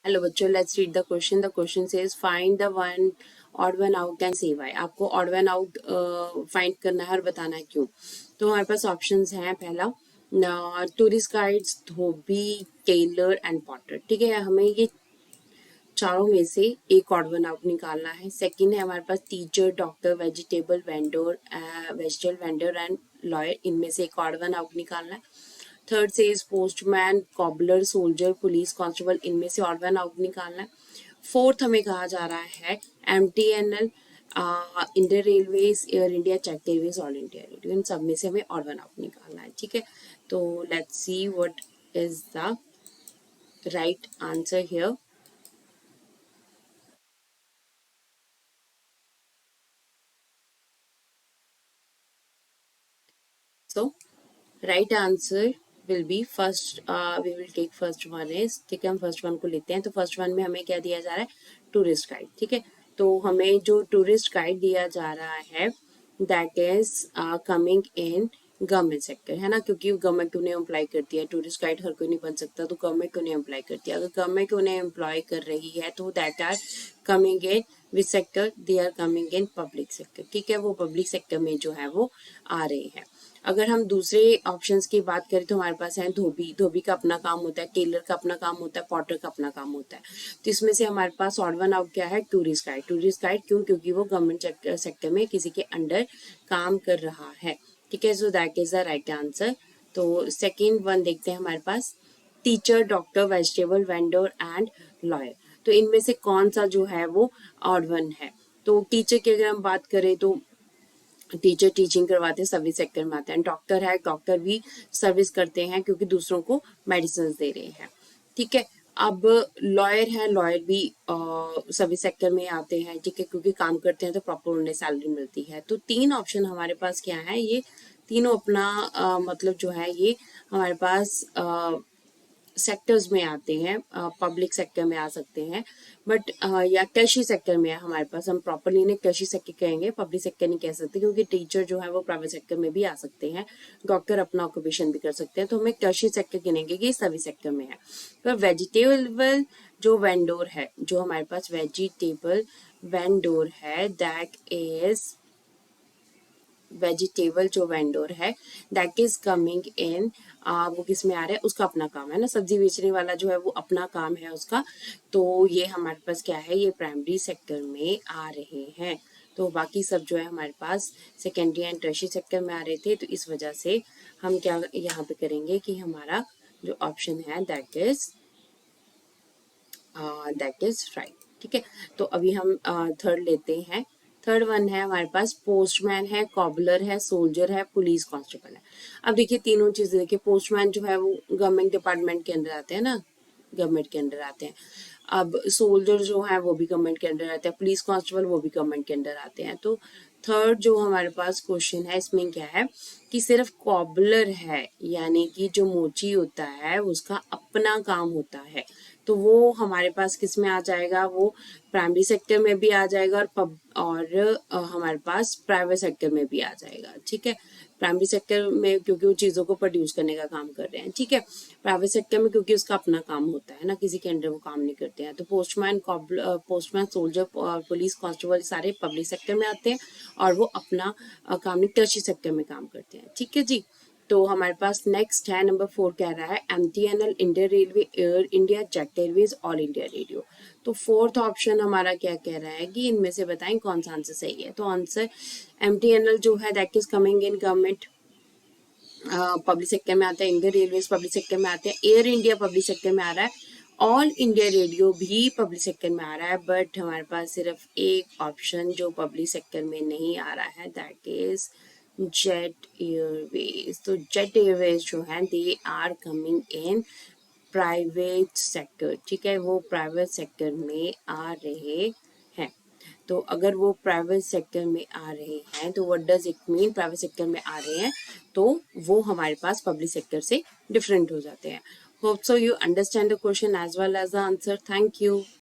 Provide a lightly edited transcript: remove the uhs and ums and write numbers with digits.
Hello बच्चों, let's read the question. The question says find the one odd one out and से why. आपको odd one out find करना है और बताना है क्यों. तो हमारे पास ऑप्शंस हैं. पहला टूरिस्ट गाइड्स, धोबी, टेलर एंड पॉटर. ठीक है, हमें ये चारों में से एक ऑड वन आउट निकालना है. सेकंड है हमारे पास teacher, doctor, vegetable vendor and lawyer. इनमें से एक ऑड वन आउट निकालना है. थर्ड से is postman, cobbler, soldier, police constable. इनमें से ऑड वन आउट निकालना है. फोर्थ हमें कहा जा रहा है MTNL, Indian railways, Air India, Jet Airways, All India Radio. इन सब में से हमें ऑड वन आउट निकालना है. ठीक है, तो let's see what is the right answer here. So right answer will be first. We will take first one is, ठीक है, हम फर्स्ट वन को लेते हैं. तो फर्स्ट वन में हमें क्या दिया जा रहा है? Tourist guide. ठीक है, तो हमें जो टूरिस्ट गाइड दिया जा रहा है that is coming in government sector, है ना, क्योंकि गवर्नमेंट को उन्हें एम्प्लॉय करती है. टूरिस्ट गाइड हर कोई नहीं बन सकता, तो गवर्नमेंट को उन्हें एम्प्लॉय करती है. अगर गवर्नमेंट को उन्हें एम्प्लॉय कर रही है तो that are coming in which sector? They are coming in public sector. ठीक है, वो पब्लिक सेक्टर में जो है वो आ रहे हैं. अगर हम दूसरे ऑप्शंस की बात करें तो हमारे पास है धोबी. धोबी का अपना काम होता है, टेलर का अपना काम होता है, पॉटर का अपना काम होता है. तो इसमें से हमारे पास ऑड वन आउट क्या है? Tourist guide. टूरिस्ट गाइड क्यों? क्योंकि वो गवर्नमेंट सेक्टर में किसी के अंडर काम कर रहा है. ठीक है, so that is the right answer. तो सेकेंड वन देखते हैं हमारे पास teacher, doctor, vegetable vendor and lawyer. तो इनमें से कौन सा जो है वो ऑड वन है? तो टीचर की अगर हम बात करें तो टीचर टीचिंग करवाते हैं, सर्विस सेक्टर में आते हैं. डॉक्टर है, डॉक्टर भी सर्विस करते हैं क्योंकि दूसरों को मेडिसिन दे रहे हैं. ठीक है, अब लॉयर है, लॉयर भी सर्विस सेक्टर में आते हैं. ठीक है, क्योंकि काम करते हैं तो प्रॉपर उन्हें सैलरी मिलती है. तो तीन ऑप्शन हमारे पास क्या है? ये तीनों अपना मतलब जो है ये हमारे पास सेक्टर्स में आते हैं. पब्लिक सेक्टर में आ सकते हैं, बट या टर्शी सेक्टर में है हमारे पास. हम प्रॉपरली इन्हें टर्शी सेक्टर कहेंगे, पब्लिक सेक्टर नहीं कह सकते, क्योंकि टीचर जो है वो प्राइवेट सेक्टर में भी आ सकते हैं, डॉक्टर अपना ऑक्यूपेशन भी कर सकते हैं. तो हमें टर्शी सेक्टर गिनेंगे कि सर्विस सेक्टर में है. तो वेजिटेबल जो वेंडोर है, जो हमारे पास वेजिटेबल वेंडोर है, दैट इज वेजिटेबल जो वेंडोर है दैट इज कमिंग इन, वो किस में आ रहा है? उसका अपना काम है ना, सब्जी बेचने वाला जो है वो अपना काम है उसका. तो ये हमारे पास क्या है? ये प्राइमरी सेक्टर में आ रहे हैं. तो बाकी सब जो है हमारे पास सेकेंडरी एंड टर्शियरी सेक्टर में आ रहे थे. तो इस वजह से हम क्या यहाँ पे करेंगे कि हमारा जो ऑप्शन है दैट इज राइट. ठीक है, तो अभी हम थर्ड लेते हैं. थर्ड वन है हमारे पास पोस्टमैन है, कॉबलर है, सोल्जर है, पुलिस कांस्टेबल है. अब देखिए तीनों चीजें देखिए. पोस्टमैन जो है वो गवर्नमेंट डिपार्टमेंट के अंदर आते हैं ना, गवर्नमेंट के अंदर आते हैं. अब सोल्जर जो है वो भी गवर्नमेंट के अंडर आते हैं, पुलिस कांस्टेबल वो भी गवर्नमेंट के अंडर आते हैं. तो थर्ड जो हमारे पास क्वेश्चन है इसमें क्या है कि सिर्फ कॉबलर है, यानी कि जो मोची होता है उसका अपना काम होता है. तो वो हमारे पास किस में आ जाएगा? वो प्राइमरी सेक्टर में भी आ जाएगा और हमारे पास प्राइवेट सेक्टर में भी आ जाएगा. ठीक है, प्राइमरी सेक्टर में क्योंकि वो चीज़ों को प्रोड्यूस करने का काम कर रहे हैं. ठीक है, प्राइवेट सेक्टर में क्योंकि उसका अपना काम होता है ना, किसी के अंडर वो काम नहीं करते हैं. तो पोस्टमैन, सोल्जर और पुलिस कांस्टेबल सारे पब्लिक सेक्टर में आते हैं और वो अपना काम नहीं टर्शियरी सेक्टर में काम करते हैं. ठीक है जी, तो हमारे पास नेक्स्ट है नंबर 4 कह रहा है MTNL, Indian railway, air India, Jet Airways, All India radio. तो फोर्थ ऑप्शन हमारा क्या कह रहा है कि इनमें से बताएं कौन सा आंसर सही है. तो आंसर MTNL जो है that is coming in government public sector में आता है, इंडियन रेलवेज पब्लिक सेक्टर में आते हैं, एयर इंडिया पब्लिक सेक्टर में आ रहा है, ऑल इंडिया रेडियो भी पब्लिक सेक्टर में आ रहा है. बट हमारे पास सिर्फ एक ऑप्शन जो पब्लिक सेक्टर में नहीं आ रहा है दैट इज जेट एयरवेज. तो जेट एयरवेज जो है they are coming in private sector. ठीक है, वो प्राइवेट सेक्टर में आ रहे हैं. तो अगर वो प्राइवेट सेक्टर में आ रहे हैं तो what does it mean? Private sector में आ रहे हैं तो वो हमारे पास पब्लिक सेक्टर से डिफरेंट हो जाते हैं. Hope so you understand the question as well as the answer. Thank you.